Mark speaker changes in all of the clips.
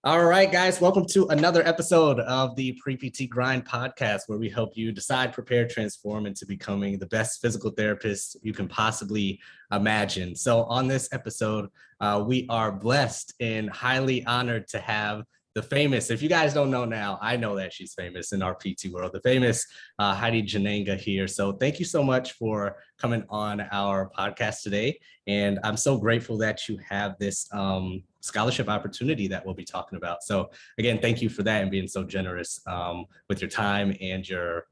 Speaker 1: All right, guys, welcome to another episode of the Pre-PT Grind podcast, where we help you decide, prepare, transform into becoming the best physical therapist you can possibly imagine. So on this episode, we are blessed and highly honored to have the famous, if you guys don't know now, I know that she's famous in our PT world, the famous Heidi Jannega here. So thank you so much for coming on our podcast today. And I'm so grateful that you have this scholarship opportunity that we'll be talking about. So again, thank you for that and being so generous with your time and your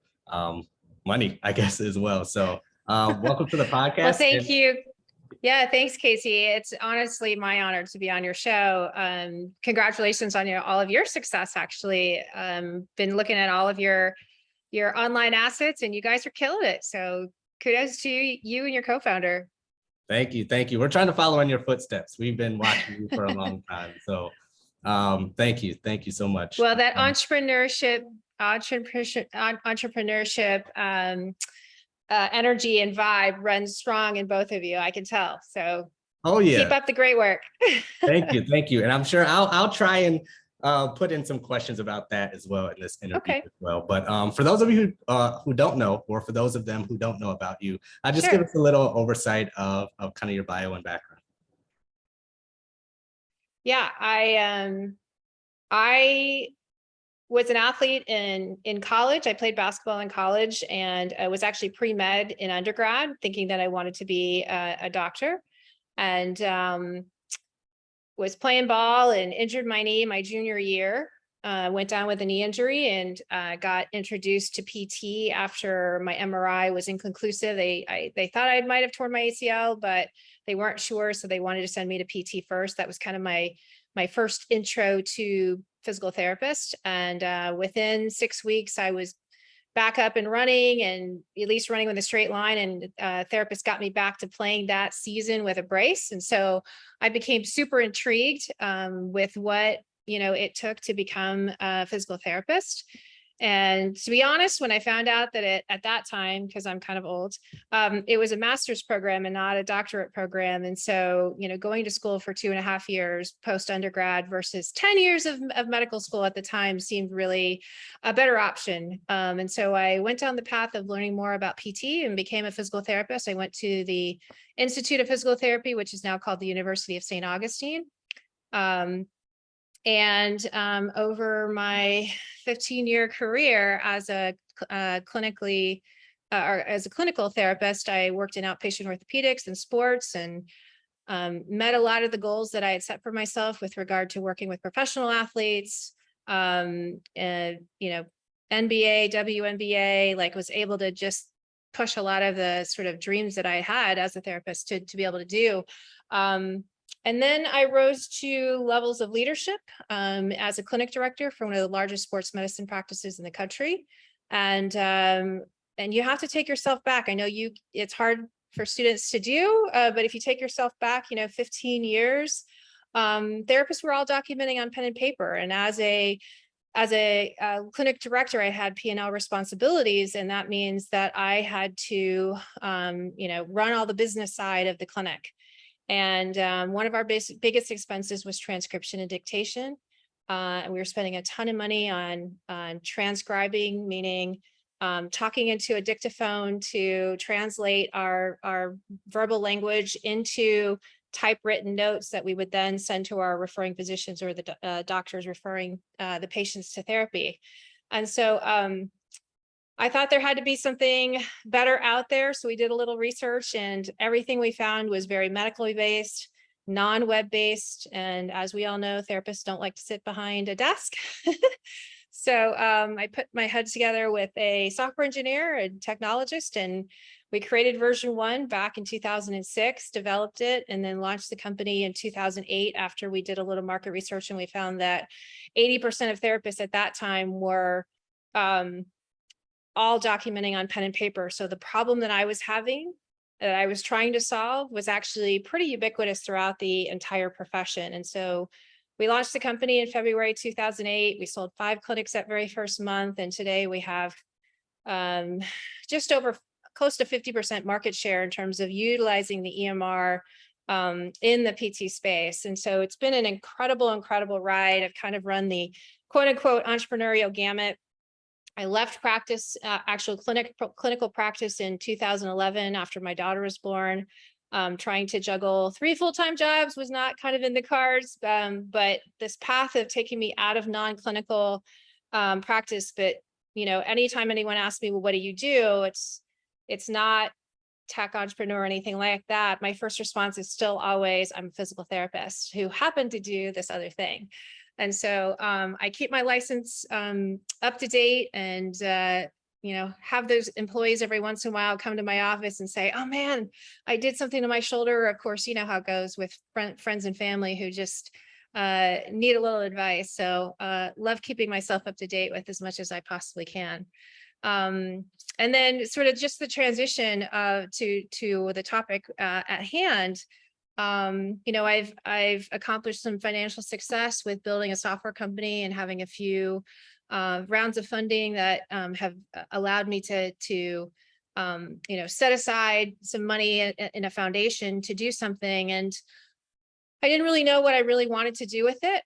Speaker 1: money, I guess, as well. So welcome to the podcast.
Speaker 2: Well, thank you. Yeah, thanks, Casey. It's honestly my honor to be on your show. Congratulations on all of your success, actually. Been looking at all of your online assets and you guys are killing it. So kudos to you and your co-founder.
Speaker 1: Thank you. Thank you. We're trying to follow in your footsteps. We've been watching you for a long time. So thank you. Thank you so much.
Speaker 2: Well, that entrepreneurship energy and vibe runs strong in both of you. I can tell. So keep up the great work.
Speaker 1: Thank you. Thank you. And I'm sure I'll try and put in some questions about that as well in this interview as well. But for those of you who don't know, or for those of them who don't know about you, just give us a little oversight of kind of your bio and background.
Speaker 2: Yeah, I was an athlete in college. I played basketball in college and I was actually pre-med in undergrad, thinking that I wanted to be a doctor, and was playing ball and injured my knee my junior year. Went down with a knee injury and got introduced to PT after my MRI was inconclusive. They thought I might have torn my ACL, but they weren't sure, so they wanted to send me to PT first. That was kind of my first intro to physical therapist. And within 6 weeks, I was back up and running, and at least running with a straight line. And therapist got me back to playing that season with a brace. And so I became super intrigued with what it took to become a physical therapist. And to be honest, when I found out that at that time, because I'm kind of old, it was a master's program and not a doctorate program. And so, going to school for 2.5 years post undergrad versus 10 years of medical school at the time seemed really a better option. And so I went down the path of learning more about PT and became a physical therapist. I went to the Institute of Physical Therapy, which is now called the University of St. Augustine. And over my 15-year career as a clinical therapist, I worked in outpatient orthopedics and sports, and met a lot of the goals that I had set for myself with regard to working with professional athletes, NBA, WNBA, was able to just push a lot of the sort of dreams that I had as a therapist to be able to do. And then I rose to levels of leadership as a clinic director for one of the largest sports medicine practices in the country. And you have to take yourself back. I know it's hard for students to do, but if you take yourself back, 15 years, therapists were all documenting on pen and paper. And as a clinic director, I had P&L responsibilities, and that means that I had to, run all the business side of the clinic. And one of our biggest expenses was transcription and dictation. And we were spending a ton of money on transcribing, meaning talking into a dictaphone to translate our verbal language into typewritten notes that we would then send to our referring physicians or the doctors referring the patients to therapy. And so I thought there had to be something better out there. So we did a little research, and everything we found was very medically based, non-web based. And as we all know, therapists don't like to sit behind a desk. So I put my head together with a software engineer and technologist, and we created version 1 back in 2006, developed it, and then launched the company in 2008 after we did a little market research. And we found that 80% of therapists at that time were all documenting on pen and paper. So the problem that I was having, that I was trying to solve, was actually pretty ubiquitous throughout the entire profession. And so we launched the company in February 2008. We sold 5 clinics that very first month. And today we have just over close to 50% market share in terms of utilizing the EMR in the PT space. And so it's been an incredible ride. I've kind of run the quote unquote entrepreneurial gamut. I left practice, actual clinical practice in 2011 after my daughter was born. Trying to juggle 3 full-time jobs was not kind of in the cards, but this path of taking me out of non-clinical practice. But anytime anyone asks me, well, what do you do? It's not tech entrepreneur or anything like that. My first response is still always, I'm a physical therapist who happened to do this other thing. And so I keep my license up to date, and have those employees every once in a while come to my office and say, oh man, I did something to my shoulder. Of course, you know how it goes with friends and family who just need a little advice. So love keeping myself up to date with as much as I possibly can. And then sort of just the transition to the topic at hand. I've accomplished some financial success with building a software company and having a few rounds of funding that have allowed me to set aside some money in a foundation to do something. And I didn't really know what I really wanted to do with it.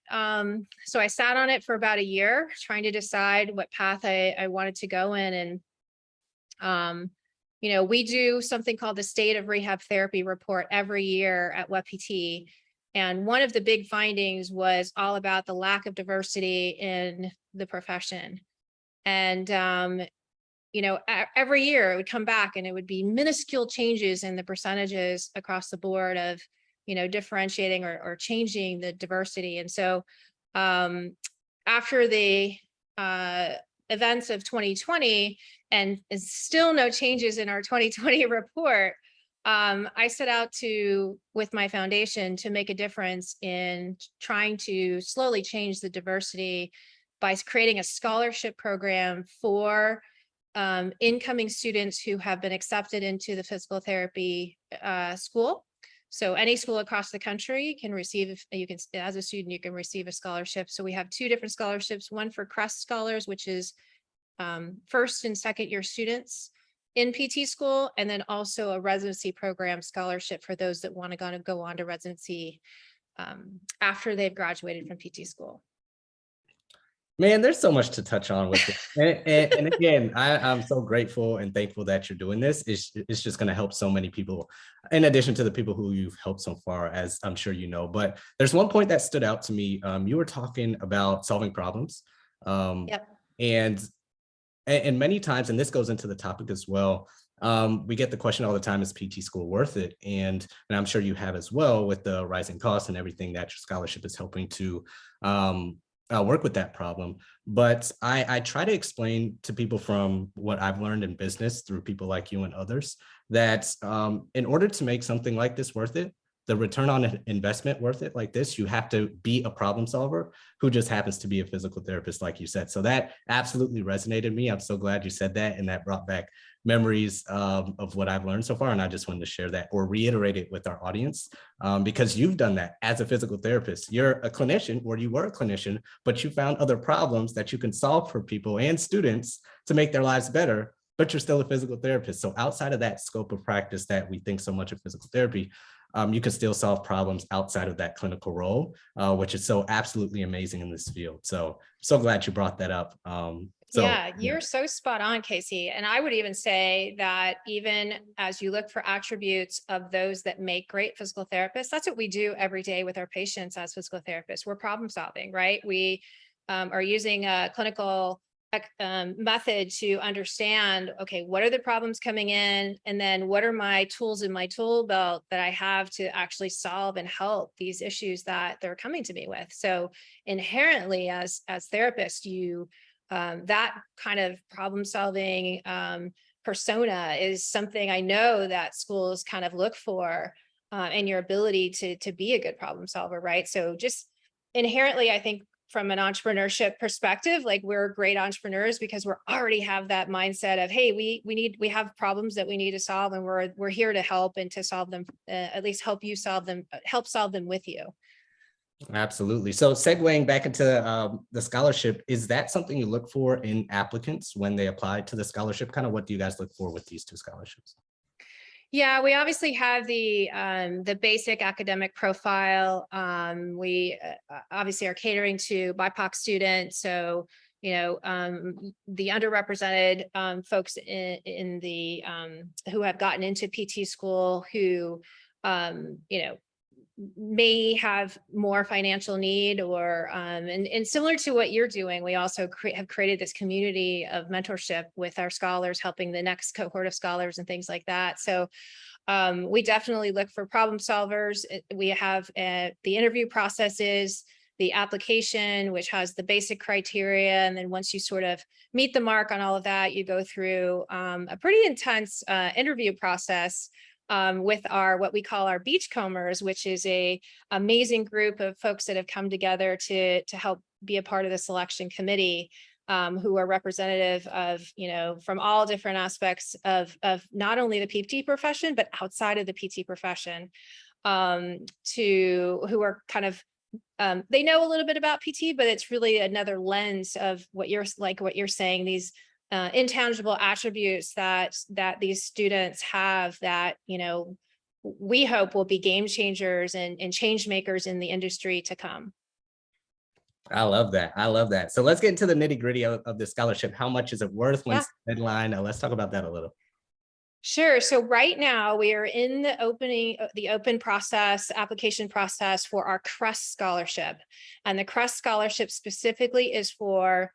Speaker 2: So I sat on it for about a year, trying to decide what path I wanted to go in. And we do something called the State of Rehab Therapy Report every year at WebPT. And one of the big findings was all about the lack of diversity in the profession. And, every year it would come back and it would be minuscule changes in the percentages across the board of, differentiating or changing the diversity. And so after the events of 2020, and still no changes in our 2020 report, I set out with my foundation to make a difference in trying to slowly change the diversity by creating a scholarship program for incoming students who have been accepted into the physical therapy school. So any school across the country can receive, as a student, you can receive a scholarship. So we have 2 different scholarships, one for CREST scholars, which is first and second year students in PT school, and then also a residency program scholarship for those that want to go on to residency after they've graduated from PT school.
Speaker 1: Man, there's so much to touch on with it. And again, I'm so grateful and thankful that you're doing this. It's just going to help so many people, in addition to the people who you've helped so far, as I'm sure you know. But there's one point that stood out to me. You were talking about solving problems.
Speaker 2: Yep.
Speaker 1: And many times, and this goes into the topic as well, we get the question all the time, is PT school worth it? And I'm sure you have as well, with the rising costs and everything that your scholarship is helping to work with that problem. But I try to explain to people from what I've learned in business through people like you and others, that in order to make something like this worth it, the return on investment worth it like this, you have to be a problem solver who just happens to be a physical therapist, like you said. So that absolutely resonated me. I'm so glad you said that, and that brought back memories of what I've learned so far. And I just wanted to share that or reiterate it with our audience, because you've done that as a physical therapist. You're a clinician, or you were a clinician, but you found other problems that you can solve for people and students to make their lives better, but you're still a physical therapist. So outside of that scope of practice that we think so much of physical therapy, you can still solve problems outside of that clinical role, which is so absolutely amazing in this field. So glad you brought that up.
Speaker 2: You're so spot on, Casey. And I would even say that even as you look for attributes of those that make great physical therapists, that's what we do every day with our patients as physical therapists. We're problem solving, right? We are using a clinical method to understand, okay, what are the problems coming in? And then what are my tools in my tool belt that I have to actually solve and help these issues that they're coming to me with? So inherently as therapists, that kind of problem solving persona is something I know that schools kind of look for in your ability to be a good problem solver, right? So just inherently, I think from an entrepreneurship perspective, like we're great entrepreneurs because we already have that mindset of, hey, we have problems that we need to solve, and we're here to help and to solve them, at least help solve them with you.
Speaker 1: Absolutely. So segueing back into the scholarship, is that something you look for in applicants when they apply to the scholarship? Kind of what do you guys look for with these 2 scholarships?
Speaker 2: Yeah, we obviously have the basic academic profile. We obviously are catering to BIPOC students, so the underrepresented folks in the who have gotten into PT school who may have more financial need, or and similar to what you're doing, we also have created this community of mentorship with our scholars, helping the next cohort of scholars and things like that. So we definitely look for problem solvers. We have the interview processes, the application, which has the basic criteria. And then once you sort of meet the mark on all of that, you go through a pretty intense interview process with what we call our beachcombers, which is a amazing group of folks that have come together to help be a part of the selection committee, who are representative of, from all different aspects of not only the PT profession, but outside of the PT profession, who are kind of, they know a little bit about PT, but it's really another lens of what you're saying, these intangible attributes that these students have that, we hope will be game changers and change makers in the industry to come.
Speaker 1: I love that. I love that. So let's get into the nitty gritty of the scholarship. How much is it worth? When's the deadline? Let's talk about that a little.
Speaker 2: Sure. So right now we are in the open process, application process for our CRUST scholarship. And the CRUST scholarship specifically is for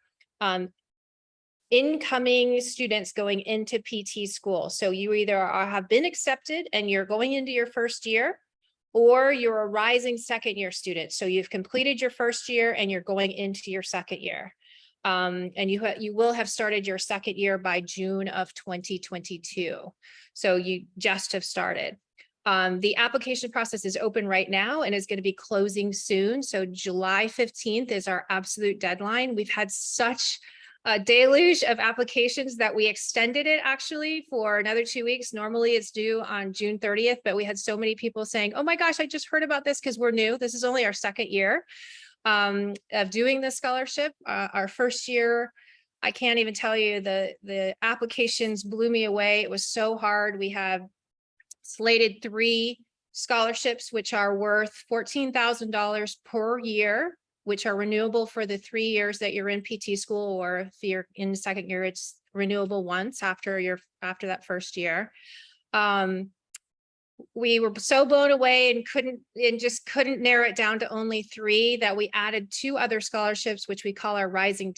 Speaker 2: incoming students going into PT school. So you either have been accepted and you're going into your first year, or you're a rising second year student. So you've completed your first year and you're going into your second year. And you will have started your second year by June of 2022. So you just have started. The application process is open right now and is going to be closing soon. So July 15th is our absolute deadline. We've had such a deluge of applications that we extended it actually for another 2 weeks. Normally it's due on June 30th, but we had so many people saying, oh my gosh, I just heard about this because we're new. This is only our second year of doing this scholarship. Our first year, I can't even tell you, the applications blew me away. It was so hard. We have slated 3 scholarships, which are worth $14,000 per year, which are renewable for the 3 years that you're in PT school, or if you're in the second year, it's renewable once after that first year. We were so blown away and just couldn't narrow it down to only 3 that we added 2 other scholarships, which we call our Rising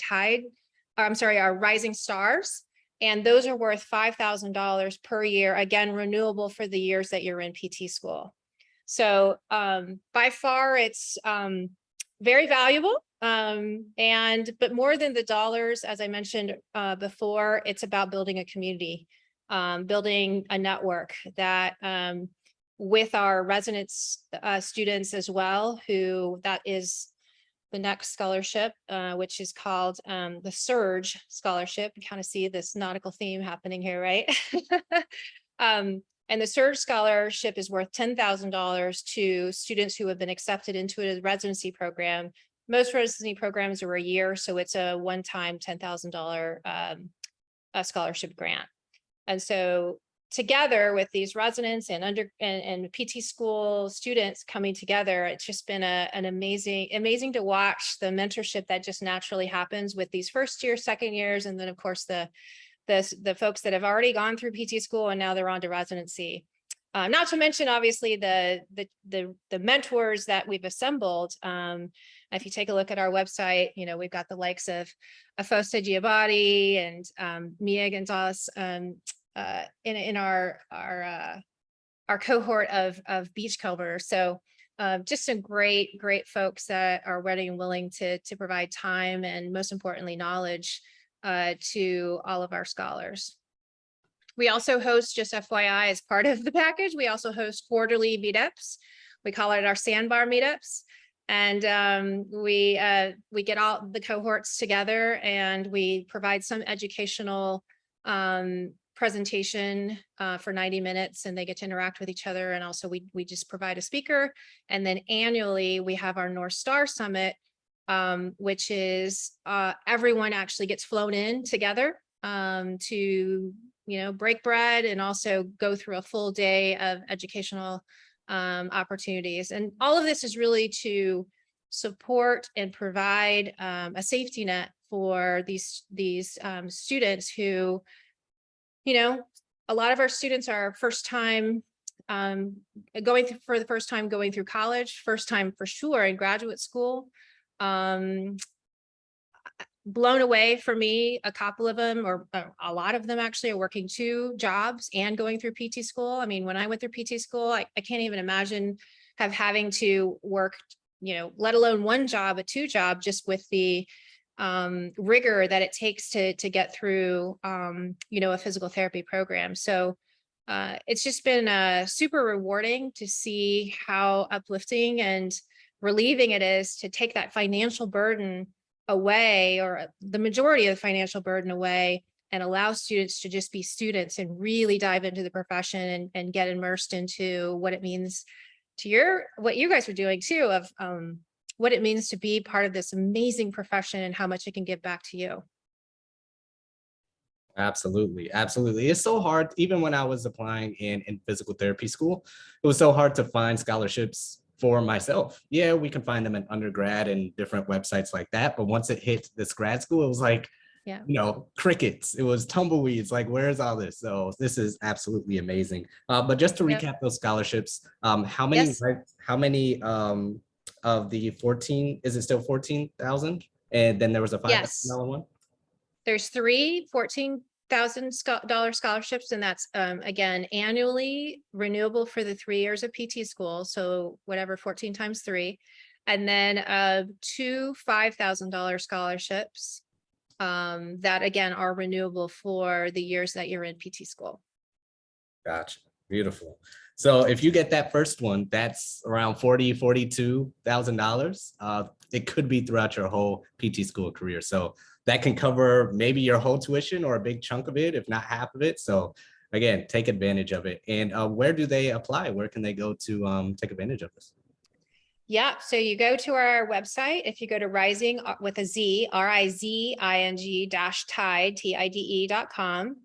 Speaker 2: Stars. And those are worth $5,000 per year, again, renewable for the years that you're in PT school. So by far it's very valuable. But more than the dollars, as I mentioned before, it's about building a community, building a network that with our residence students as well, that is the next scholarship, which is called the Surge Scholarship. You kind of see this nautical theme happening here, right? And the Surge Scholarship is worth $10,000 to students who have been accepted into a residency program. Most residency programs are a year, so it's a one-time $10,000 scholarship grant. And so together with these residents and PT school students coming together, it's just been an amazing to watch the mentorship that just naturally happens with these first year, second years, and then of course the folks that have already gone through PT school and now they're on to residency. Not to mention, obviously, the mentors that we've assembled. If you take a look at our website, we've got the likes of Afosta Giabatti and Mia Gonzalez in our cohort of beachcombers. So just some great folks that are ready and willing to provide time and, most importantly, knowledge to all of our scholars. We also host, just FYI, as part of the package, we also host quarterly meetups. We call it our sandbar meetups. And we get all the cohorts together and we provide some educational presentation for 90 minutes, and they get to interact with each other. And also we just provide a speaker. And then annually we have our North Star Summit, which is everyone actually gets flown in together to break bread and also go through a full day of educational opportunities. And all of this is really to support and provide a safety net for these students who, a lot of our students are first time going through college, first time for sure in graduate school. Blown away for me, a couple of them, or a lot of them actually, are working 2 jobs and going through PT school. I mean, when I went through PT school, I can't even imagine having to work, let alone 1 job, a 2 job, just with the rigor that it takes to get through, a physical therapy program. So it's just been super rewarding to see how uplifting and relieving it is to take that financial burden away, or the majority of the financial burden away, and allow students to just be students and really dive into the profession and get immersed into what it means to what you guys are doing too, of what it means to be part of this amazing profession and how much it can give back to you.
Speaker 1: Absolutely. Absolutely. It's so hard. Even when I was applying in physical therapy school, it was so hard to find scholarships for myself. Yeah, we can find them in undergrad and different websites like that. But once it hit this grad school, it was like,
Speaker 2: Yeah.
Speaker 1: Crickets. It was tumbleweeds. Like, where's all this? So this is absolutely amazing. But just to recap those scholarships, how many,
Speaker 2: Yes.
Speaker 1: how many of the 14, is it still 14,000? And then there was a $5,000 one?
Speaker 2: There's 3 $14,000 scholarships, and that's again annually renewable for the 3 years of PT school. So whatever, 14 times 3, and then 2 $5,000 scholarships that again are renewable for the years that you're in PT school.
Speaker 1: Gotcha. Beautiful. So if you get that first one, that's around $42,000. It could be throughout your whole PT school career. So that can cover maybe your whole tuition or a big chunk of it, if not half of it. So again, take advantage of it. And where do they apply? Where can they go to take advantage of this?
Speaker 2: Yeah, so you go to our website. If you go to Rizing with a Z, RIZING -tide, TIDE.com,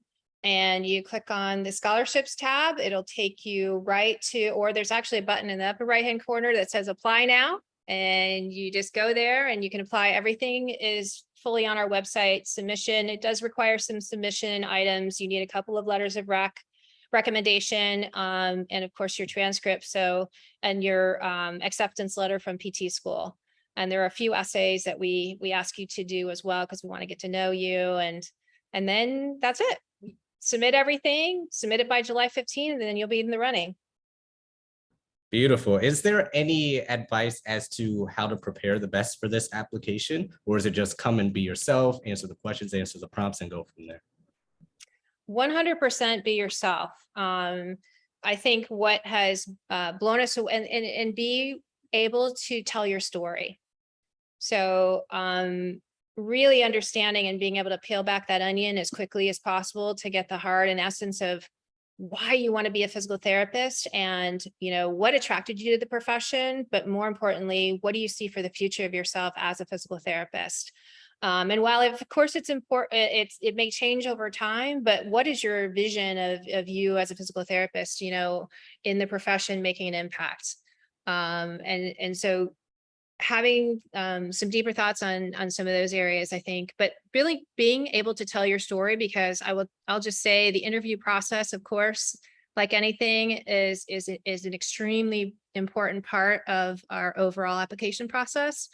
Speaker 2: and you click on the scholarships tab, it'll take you right to, or there's actually a button in the upper right-hand corner that says apply now. And you just go there and you can apply. Everything is fully on our website. Submission, it does require some submission items. You need a couple of letters of recommendation, and of course your transcript. So, and your acceptance letter from PT school. And there are a few essays that we ask you to do as well, because we want to get to know you. And then that's it. Submit everything, submit it by July 15th, and then you'll be in the running.
Speaker 1: Beautiful. Is there any advice as to how to prepare the best for this application? Or is it just come and be yourself, answer the questions, answer the prompts, and go from there?
Speaker 2: 100% be yourself. I think what has blown us away, and be able to tell your story. So really understanding and being able to peel back that onion as quickly as possible to get the heart and essence of why you want to be a physical therapist, and what attracted you to the profession, but more importantly, what do you see for the future of yourself as a physical therapist? And while of course it's important, it may change over time, but what is your vision of you as a physical therapist, in the profession, making an impact? And so having some deeper thoughts on some of those areas, I think, but really being able to tell your story, because I'll just say the interview process, of course, like anything, is an extremely important part of our overall application process.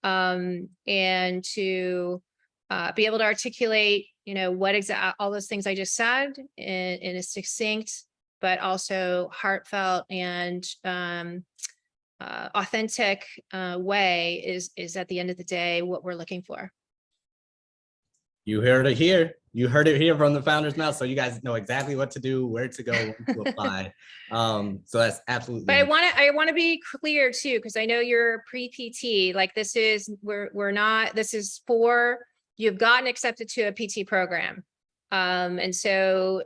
Speaker 2: And to be able to articulate, what all those things I just said in a succinct, but also heartfelt and authentic way is at the end of the day what we're looking for.
Speaker 1: You heard it here. You heard it here from the founder's mouth. So you guys know exactly what to do, where to go, when to apply. So that's absolutely.
Speaker 2: But I want to be clear too, because I know you're pre-PT. Like this is we're not. This is for you've gotten accepted to a PT program, and so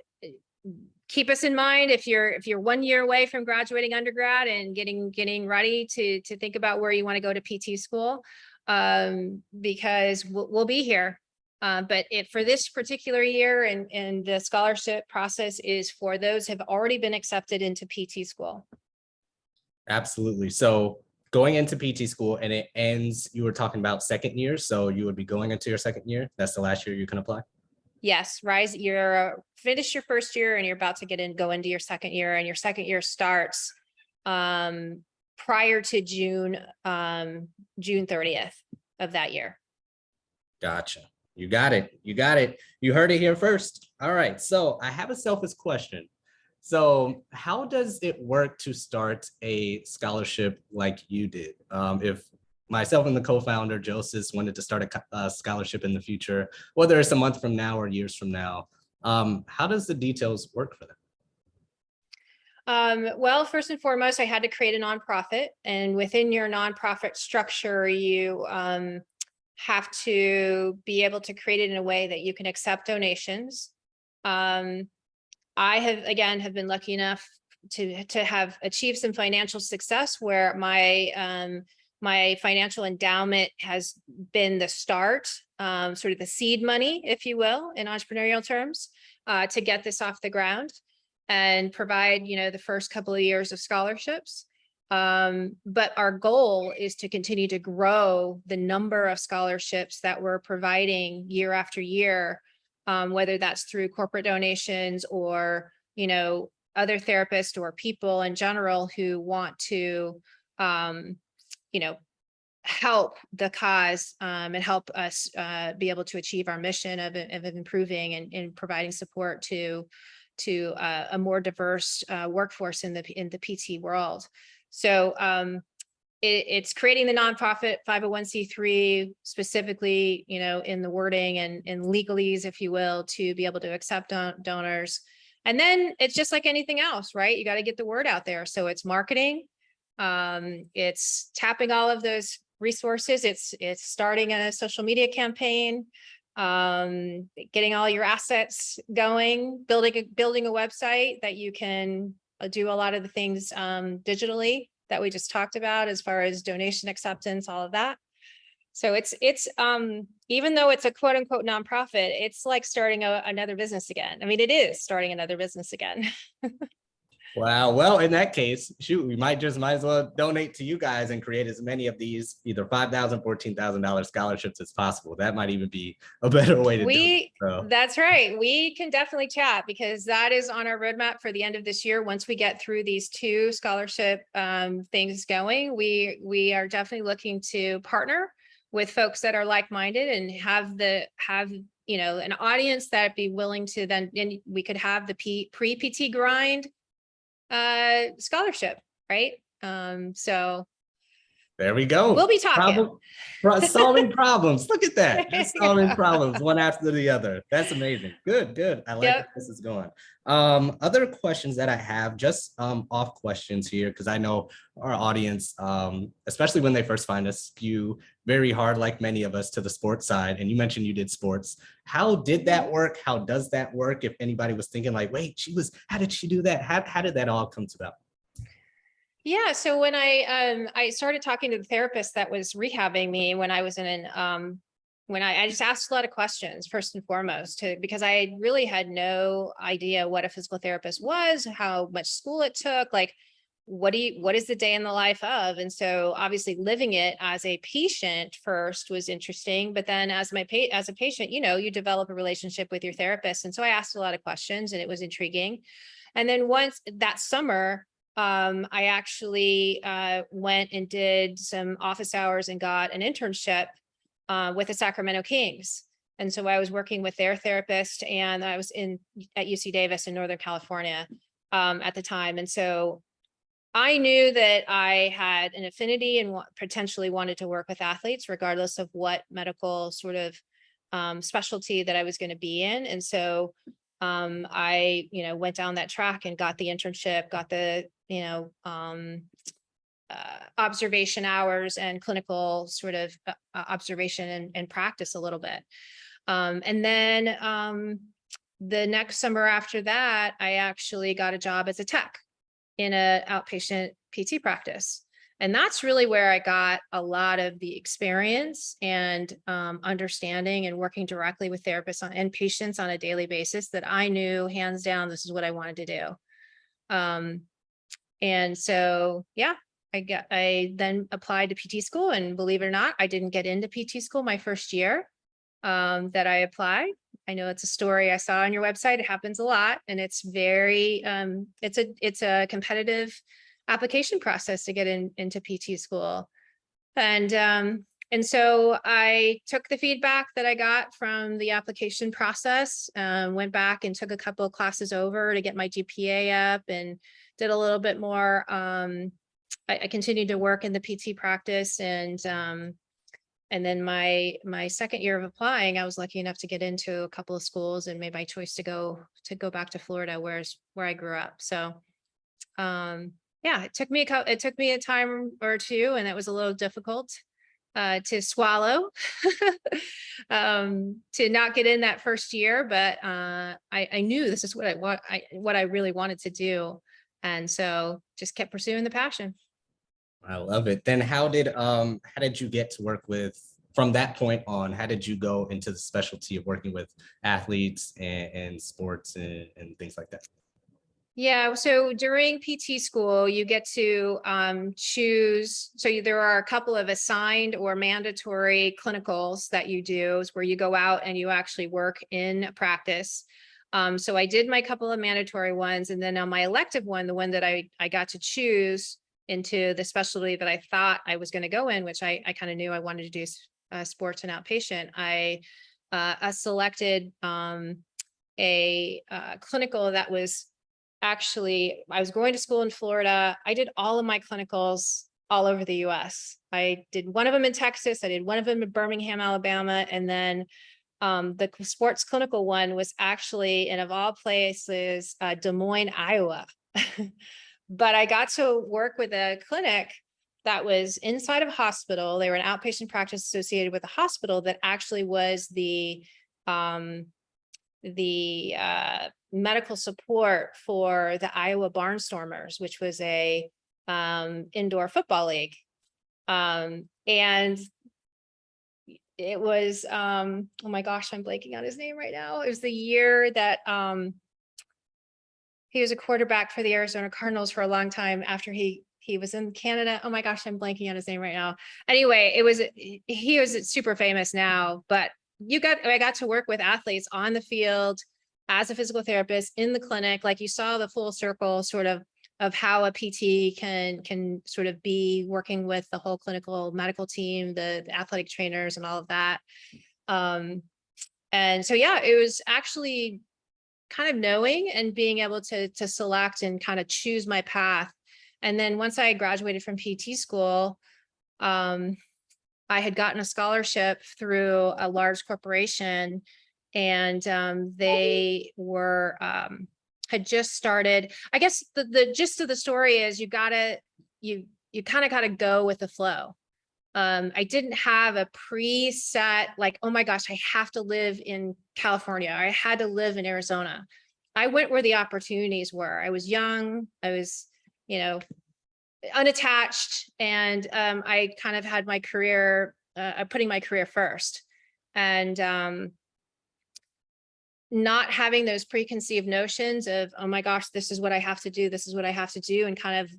Speaker 2: keep us in mind if you're 1 year away from graduating undergrad and getting ready to think about where you want to go to PT school, because we'll be here. But for this particular year, and the scholarship process is for those who have already been accepted into PT school.
Speaker 1: Absolutely. So going into PT school and it ends, you were talking about second year. So you would be going into your second year. That's the last year you can apply.
Speaker 2: Yes, you're finished your first year and you're about to go into your second year, and your second year starts prior to June 30th of that year.
Speaker 1: Gotcha. You got it. You got it. You heard it here first. All right. So I have a selfish question. So how does it work to start a scholarship like you did? If myself and the co-founder, Joseph, wanted to start a scholarship in the future, whether it's a month from now or years from now, how does the details work for them?
Speaker 2: Well, first and foremost, I had to create a nonprofit, and within your nonprofit structure, you have to be able to create it in a way that you can accept donations. I have been lucky enough to have achieved some financial success where my financial endowment has been the start, sort of the seed money, if you will, in entrepreneurial terms, to get this off the ground and provide, the first couple of years of scholarships. But our goal is to continue to grow the number of scholarships that we're providing year after year, whether that's through corporate donations or, other therapists or people in general who want to, help the cause and help us be able to achieve our mission of improving and providing support to a more diverse workforce in the PT world. So it's creating the nonprofit 501c3 specifically, in the wording and legalese, if you will, to be able to accept donors. And then it's just like anything else, right? You got to get the word out there. So it's marketing. It's tapping all of those resources. It's starting a social media campaign, getting all your assets going, building a website that you can do a lot of the things digitally that we just talked about, as far as donation acceptance, all of that. So it's even though it's a quote unquote nonprofit, it's like starting another business again. I mean, it is starting another business again.
Speaker 1: Wow. Well, in that case, shoot, we might as well donate to you guys and create as many of these either $5,000, $14,000 scholarships as possible. That might even be a better way to do it. So.
Speaker 2: That's right. We can definitely chat, because that is on our roadmap for the end of this year. Once we get through these two scholarship things going, we are definitely looking to partner with folks that are like-minded and have an audience that be willing to then we could have the pre-PT grind scholarship, right? So
Speaker 1: there we go.
Speaker 2: We'll be talking.
Speaker 1: Solving problems. Look at that. Just solving problems one after the other. That's amazing. Good. I like where this is going. Other questions that I have, just off questions here, because I know our audience, especially when they first find us, skew very hard, like many of us, to the sports side. And you mentioned you did sports. How did that work? How does that work? If anybody was thinking like, wait, how did she do that? How did that all come about?
Speaker 2: Yeah, so when I started talking to the therapist that was rehabbing me when I was when I just asked a lot of questions, first and foremost, because I really had no idea what a physical therapist was, how much school it took, like what is the day in the life of? And so obviously living it as a patient first was interesting, but then as a patient, you develop a relationship with your therapist. And so I asked a lot of questions and it was intriguing. And then once that summer, I actually went and did some office hours and got an internship with the Sacramento Kings. And so I was working with their therapist, and I was at UC Davis in Northern California at the time. And so I knew that I had an affinity and potentially wanted to work with athletes, regardless of what medical sort of specialty that I was going to be in. And so I, went down that track and got the internship, got the, observation hours and clinical sort of observation and practice a little bit. And then the next summer after that, I actually got a job as a tech in an outpatient PT practice. And that's really where I got a lot of the experience and understanding and working directly with therapists and patients on a daily basis that I knew hands down, this is what I wanted to do. And so, yeah, I then applied to PT school, and believe it or not, I didn't get into PT school my first year that I applied. I know it's a story I saw on your website. It happens a lot, and it's very, it's a competitive application process to get into PT school. And so I took the feedback that I got from the application process, went back and took a couple of classes over to get my GPA up, and did a little bit more. I continued to work in the PT practice, and then my second year of applying, I was lucky enough to get into a couple of schools and made my choice to go back to Florida, where I grew up. So yeah, it took me a time or two, and it was a little difficult to swallow to not get in that first year, but I knew this is what I really wanted to do, and so just kept pursuing the passion.
Speaker 1: I love it. Then how did you get to work with, from that point on, how did you go into the specialty of working with athletes and sports and things like that?
Speaker 2: Yeah, so during PT school, you get to choose. So there are a couple of assigned or mandatory clinicals that you do, where you go out and you actually work in practice. So I did my couple of mandatory ones, and then on my elective one, the one that I got to choose into the specialty that I thought I was going to go in, which I kind of knew I wanted to do sports and outpatient. I selected a clinical that was actually, I was going to school in Florida. I did all of my clinicals all over the US. I did one of them in Texas. I did one of them in Birmingham, Alabama. And then the sports clinical one was actually in, of all places, Des Moines, Iowa. But I got to work with a clinic that was inside of a hospital. They were an outpatient practice associated with a hospital that actually was the medical support for the Iowa Barnstormers, which was a indoor football league. And it was, oh my gosh, I'm blanking on his name right now. It was the year that he was a quarterback for the Arizona Cardinals for a long time after he was in Canada. Oh my gosh, I'm blanking on his name right now. Anyway, he was super famous now, but I got to work with athletes on the field as a physical therapist in the clinic. Like, you saw the full circle sort of how a PT can sort of be working with the whole clinical medical team, the athletic trainers and all of that. And so, yeah, it was actually kind of knowing and being able to select and kind of choose my path. And then once I graduated from PT school, I had gotten a scholarship through a large corporation, and they were had just started. I guess the gist of the story is you kind of got to go with the flow. I didn't have a preset, like, oh my gosh, I have to live in California, or I had to live in Arizona. I went where the opportunities were. I was young, I was, unattached, and I kind of had my career, putting my career first, and not having those preconceived notions of, oh my gosh, this is what I have to do, this is what I have to do, and kind of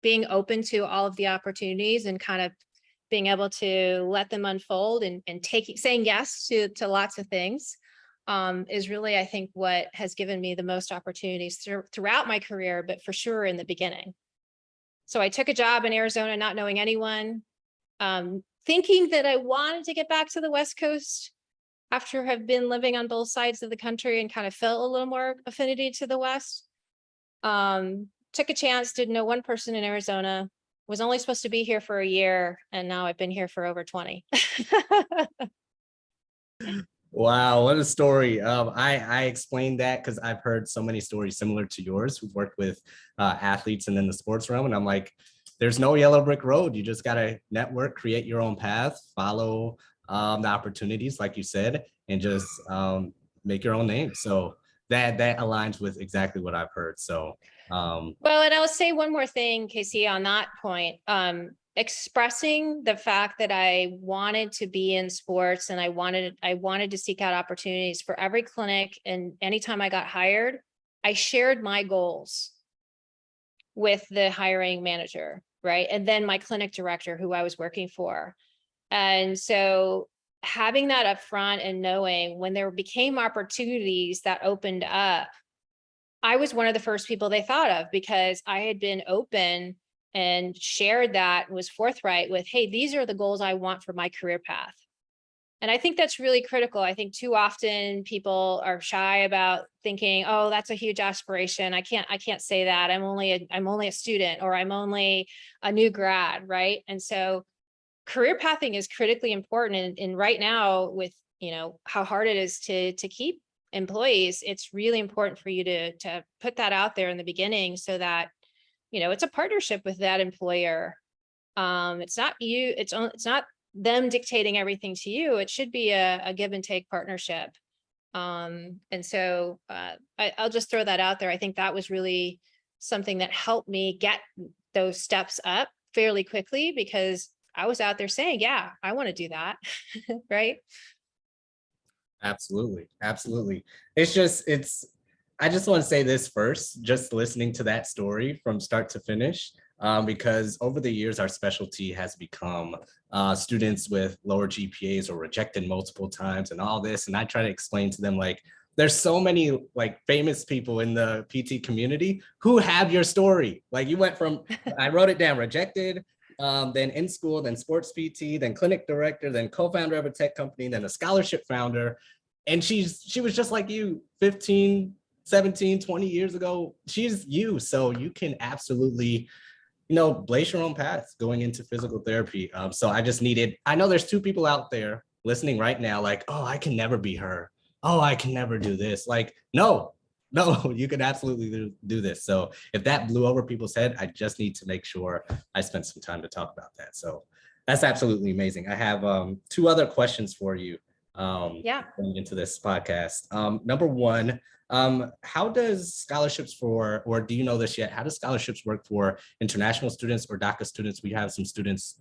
Speaker 2: being open to all of the opportunities and kind of being able to let them unfold and saying yes to lots of things is really, I think, what has given me the most opportunities throughout my career, but for sure in the beginning. So I took a job in Arizona, not knowing anyone, thinking that I wanted to get back to the West Coast after have been living on both sides of the country and kind of felt a little more affinity to the West. Took a chance, didn't know one person in Arizona, was only supposed to be here for a year, and now I've been here for over 20.
Speaker 1: Wow, what a story. I explained that because I've heard so many stories similar to yours who've worked with athletes and in the sports realm. And I'm like, there's no yellow brick road. You just got to network, create your own path, follow the opportunities, like you said, and just make your own name. So that aligns with exactly what I've heard. So
Speaker 2: well, and I'll say one more thing, Casey, on that point. expressing the fact that I wanted to be in sports and I wanted to seek out opportunities for every clinic. And anytime I got hired, I shared my goals with the hiring manager, right? And then my clinic director who I was working for. And so having that up front and knowing when there became opportunities that opened up, I was one of the first people they thought of because I had been open and shared that, was forthright with, hey, these are the goals I want for my career path. And I think that's really critical. I think too often people are shy about thinking, oh, that's a huge aspiration. I can't say that. I'm only a student, or I'm only a new grad, right? And so career pathing is critically important. And right now, with how hard it is to keep employees, it's really important for you to put that out there in the beginning so that it's a partnership with that employer. It's not you, it's not them dictating everything to you. It should be a give and take partnership. And so I'll just throw that out there. I think that was really something that helped me get those steps up fairly quickly, because I was out there saying, yeah, I want to do that. Right.
Speaker 1: Absolutely. Absolutely. I just want to say this first, just listening to that story from start to finish, because over the years, our specialty has become students with lower GPAs or rejected multiple times and all this. And I try to explain to them, like, there's so many like famous people in the PT community who have your story. Like, you went from, I wrote it down, rejected, then in school, then sports PT, then clinic director, then co-founder of a tech company, then a scholarship founder. And she was just like you 15, 17, 20 years ago. She's you. So you can absolutely, blaze your own path going into physical therapy. So I know there's two people out there listening right now, like, oh, I can never be her. Oh, I can never do this. Like, no, you can absolutely do this. So if that blew over people's head, I just need to make sure I spent some time to talk about that. So that's absolutely amazing. I have two other questions for you
Speaker 2: Yeah.
Speaker 1: going into this podcast. Number one, how does scholarships or do you know this yet? How does scholarships work for international students or DACA students? We have some students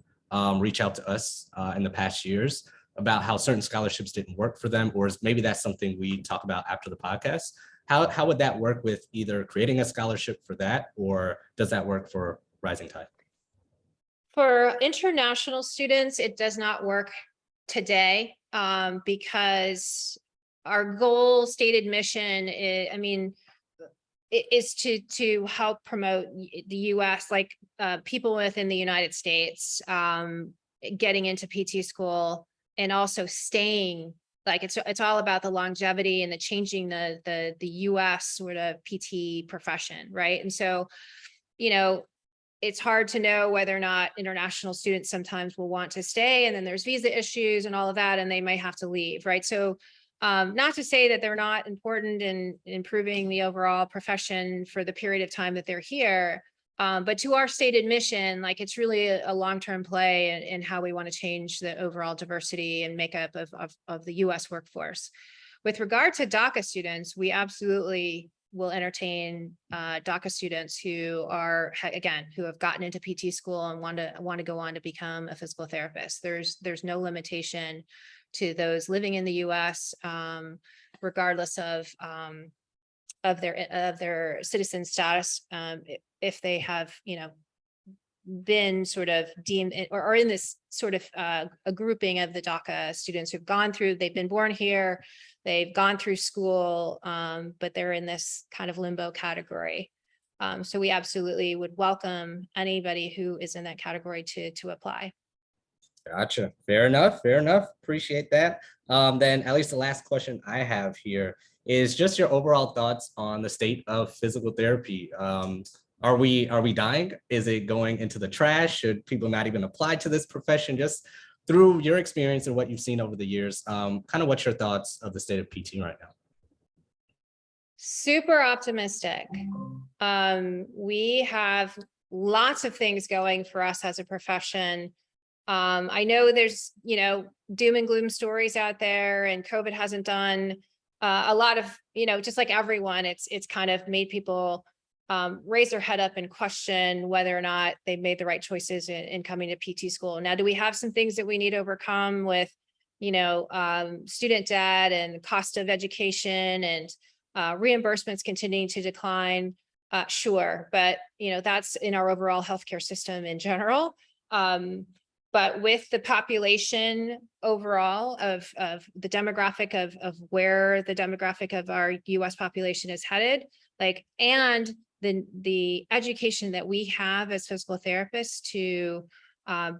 Speaker 1: reach out to us in the past years about how certain scholarships didn't work for them, or maybe that's something we talk about after the podcast. How would that work with either creating a scholarship for that, or does that work for Rising Tide?
Speaker 2: For international students, it does not work today, because our goal stated mission is to help promote the US, like people within the United States getting into PT school, and also staying, like it's all about the longevity and the changing the US sort of PT profession, right? And so, it's hard to know whether or not international students sometimes will want to stay, and then there's visa issues and all of that, and they might have to leave, right? So not to say that they're not important in improving the overall profession for the period of time that they're here, but to our stated mission, like, it's really a long-term play in how we want to change the overall diversity and makeup of the US workforce. With regard to DACA students, we absolutely will entertain DACA students who have gotten into PT school and want to go on to become a physical therapist. There's no limitation to those living in the US, regardless of their citizen status, if they have been sort of deemed or in this sort of a grouping of the DACA students they've been born here, they've gone through school, but they're in this kind of limbo category. So we absolutely would welcome anybody who is in that category to apply.
Speaker 1: Gotcha. Fair enough. Fair enough. Appreciate that. Then at least the last question I have here is just your overall thoughts on the state of physical therapy. Are we dying? Is it going into the trash? Should people not even apply to this profession? Just through your experience and what you've seen over the years, kind of what's your thoughts of the state of PT right now?
Speaker 2: Super optimistic. We have lots of things going for us as a profession. I know there's, doom and gloom stories out there, and COVID hasn't done a lot of, just like everyone, it's kind of made people raise their head up and question whether or not they made the right choices in coming to PT school. Now, do we have some things that we need to overcome with, student debt and cost of education and reimbursements continuing to decline? Sure, but that's in our overall healthcare system in general. But with the population overall of the demographic of where the demographic of our US population is headed, and the education that we have as physical therapists to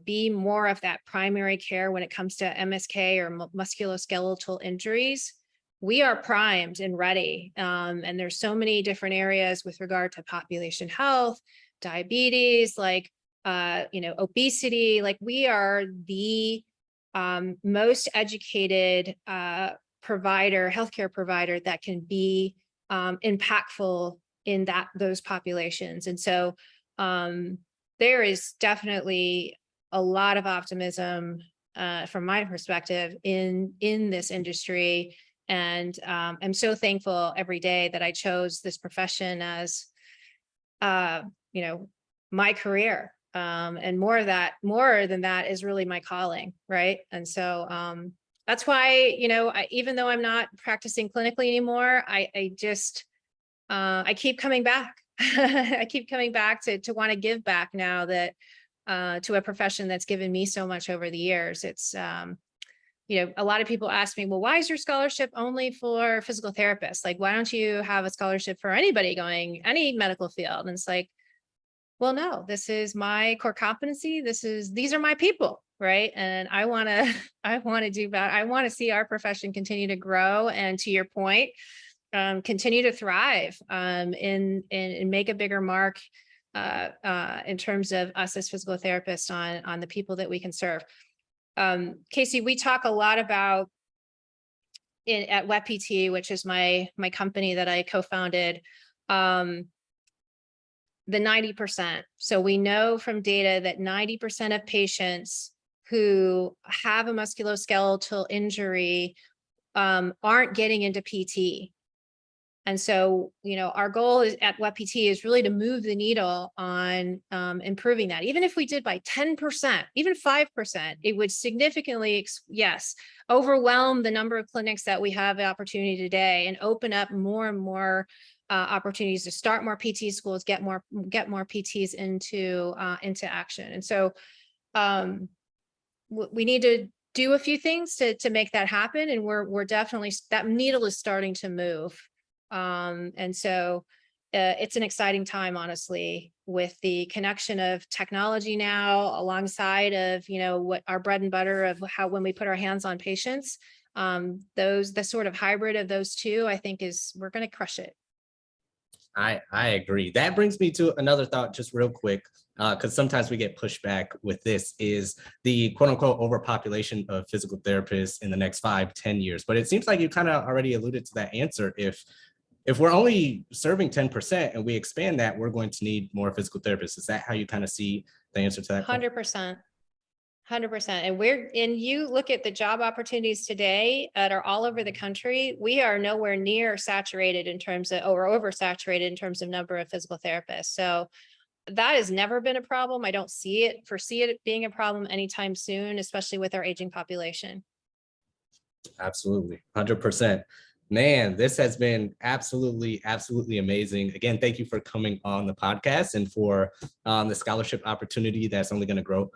Speaker 2: be more of that primary care when it comes to MSK or musculoskeletal injuries, we are primed and ready. And there's so many different areas with regard to population health, diabetes, obesity. We are the most educated healthcare provider that can be impactful in those populations. And so there is definitely a lot of optimism from my perspective in this industry. And I'm so thankful every day that I chose this profession as my career. And more than that is really my calling, right? And so that's why, even though I'm not practicing clinically anymore, I keep coming back. I keep coming back to want to give back now that to a profession that's given me so much over the years. It's, a lot of people ask me, well, why is your scholarship only for physical therapists? Why don't you have a scholarship for anybody going any medical field? And it's well, no, this is my core competency. These are my people, right? And I want to do that. I want to see our profession continue to grow. And to your point, continue to thrive and make a bigger mark in terms of us as physical therapists on the people that we can serve. Casey, we talk a lot about at WebPT, which is my company that I co-founded, the 90%. So we know from data that 90% of patients who have a musculoskeletal injury aren't getting into PT. And so, our goal at WebPT is really to move the needle on improving that. Even if we did by 10%, even 5%, it would significantly, overwhelm the number of clinics that we have the opportunity today and open up more and more opportunities to start more PT schools, get more PTs into action. And so we need to do a few things to make that happen. And we're definitely, that needle is starting to move. And so it's an exciting time, honestly, with the connection of technology now alongside of, what our bread and butter of how, when we put our hands on patients, the sort of hybrid of those two, I think we're going to crush it.
Speaker 1: I agree. That brings me to another thought, just real quick, because sometimes we get pushback with this, is the quote unquote overpopulation of physical therapists in the next 5-10 years. But it seems like you kind of already alluded to that answer. If we're only serving 10% and we expand that, we're going to need more physical therapists. Is that how you kind of see the answer to that?
Speaker 2: 100%. 100%. And you look at the job opportunities today that are all over the country, we are nowhere near saturated in terms of, or oversaturated in terms of number of physical therapists. So that has never been a problem. I don't foresee it being a problem anytime soon, especially with our aging population.
Speaker 1: Absolutely. 100%. Man, this has been absolutely amazing. Again, thank you for coming on the podcast and for the scholarship opportunity that's only going to grow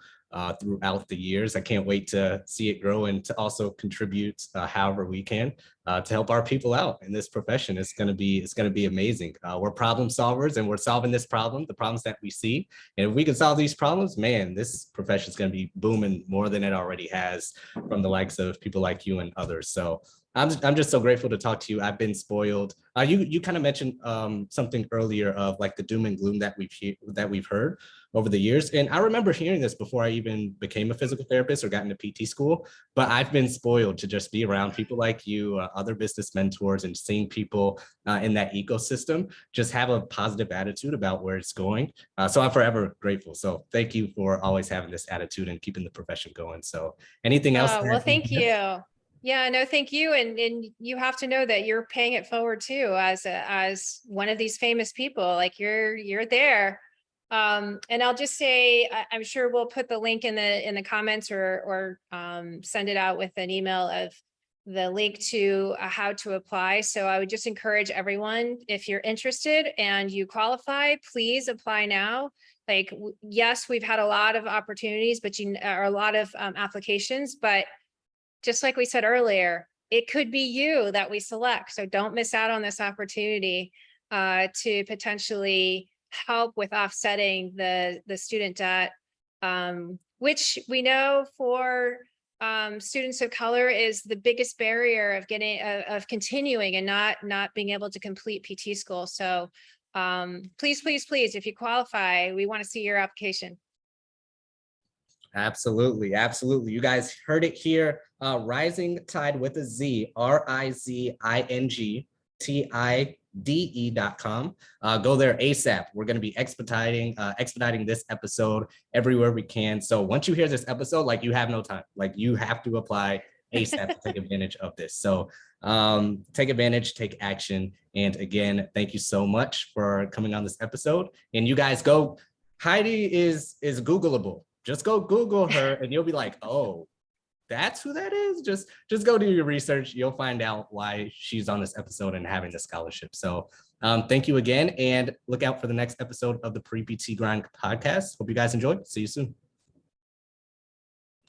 Speaker 1: throughout the years. I can't wait to see it grow and to also contribute however we can to help our people out in this profession. It's going to be amazing. We're problem solvers and we're solving the problems that we see. And if we can solve these problems, man, this profession is going to be booming more than it already has from the likes of people like you and others. So I'm just so grateful to talk to you. I've been spoiled. You kind of mentioned something earlier of like the doom and gloom that we've heard over the years. And I remember hearing this before I even became a physical therapist or got into PT school, but I've been spoiled to just be around people like you, other business mentors, and seeing people in that ecosystem just have a positive attitude about where it's going. So I'm forever grateful. So thank you for always having this attitude and keeping the profession going. So anything else?
Speaker 2: Well, thank you. Yeah, no, thank you. And you have to know that you're paying it forward too, as one of these famous people. Like you're there. And I'll just say, I'm sure we'll put the link in the comments, or send it out with an email of the link to how to apply. So I would just encourage everyone, if you're interested and you qualify, please apply now. Like, yes, we've had a lot of opportunities, but or a lot of applications, but just like we said earlier, it could be you that we select. So don't miss out on this opportunity to potentially help with offsetting the student debt, which we know for students of color is the biggest barrier of getting of continuing and not being able to complete PT school. So please, please, please, if you qualify, we want to see your application.
Speaker 1: Absolutely. Absolutely. You guys heard it here. Rising Tide with a Z, RIZINGTIDE.com. Go there ASAP. We're going to be expediting this episode everywhere we can. So once you hear this episode, like, you have no time. Like, you have to apply ASAP to take advantage of this. So take advantage, take action. And again, thank you so much for coming on this episode. And you guys go, Heidi is Googleable. Just go Google her and you'll be like, oh, that's who that is. Just go do your research. You'll find out why she's on this episode and having the scholarship. So thank you again, and look out for the next episode of the Pre-PT Grind podcast. Hope you guys enjoy. See you soon.